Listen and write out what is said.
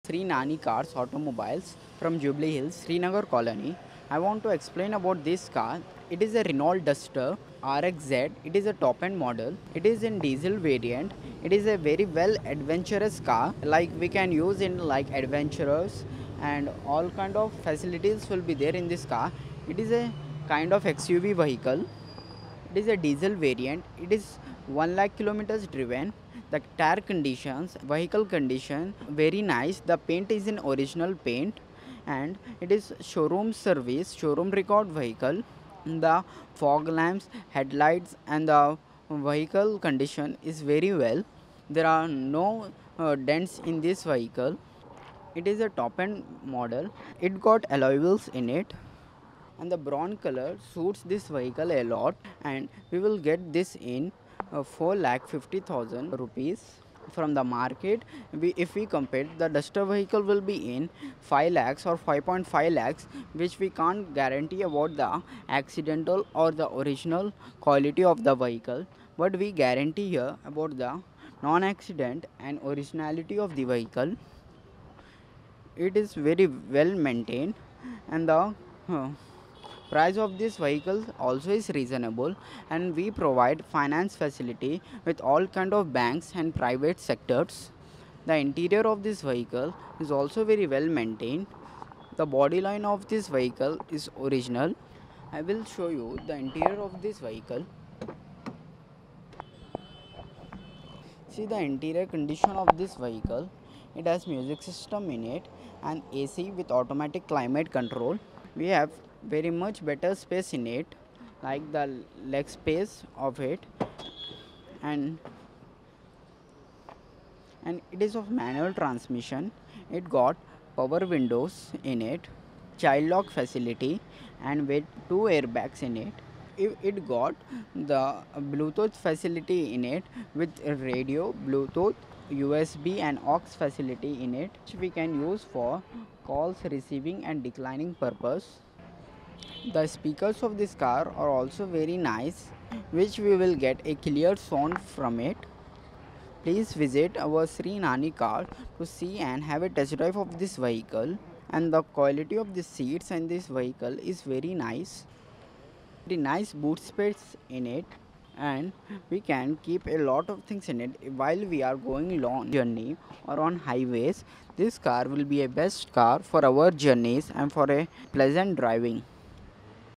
Sri Nani Cars Automobiles from Jubilee Hills, Srinagar Colony. I want to explain about this car. It is a Renault Duster RXZ. It is a top end model. It is in diesel variant. It is a very well adventurous car. Like we can use in like adventurers and all kind of facilities will be there in this car. It is a kind of XUV vehicle. It is a diesel variant. It is 1 lakh kilometers driven. The tire conditions, vehicle condition, very nice. The paint is in original paint, and it is showroom service, showroom record vehicle. The fog lamps, headlights, and the vehicle condition is very well. There are no dents in this vehicle. It is a top end model. It got alloy wheels in it, and the brown color suits this vehicle a lot, and we will get this in 4,50,000 rupees from the market. If we compare, the Duster vehicle will be in 5 lakhs or 5.5 lakhs, which we can't guarantee about the accidental or the original quality of the vehicle, but we guarantee here about the non-accident and originality of the vehicle. It is very well maintained, and the uh, price of this vehicle also is reasonable, and we provide finance facility with all kind of banks and private sectors. The interior of this vehicle is also very well maintained. The body line of this vehicle is original. I will show you the interior of this vehicle. See the interior condition of this vehicle. It has music system in it and AC with automatic climate control. We have very much better space in it, like the leg space of it, and it is of manual transmission. It got power windows in it, child lock facility, and with two airbags in it. It got the Bluetooth facility in it with a radio, Bluetooth, USB, and aux facility in it, which we can use for calls receiving and declining purpose. The speakers of this car are also very nice, which we will get a clear sound from it. Please visit our Sri Nani car to see and have a test drive of this vehicle. And the quality of the seats in this vehicle is very nice. The nice boot space in it, and we can keep a lot of things in it while we are going long journey or on highways. This car will be a best car for our journeys and for a pleasant driving.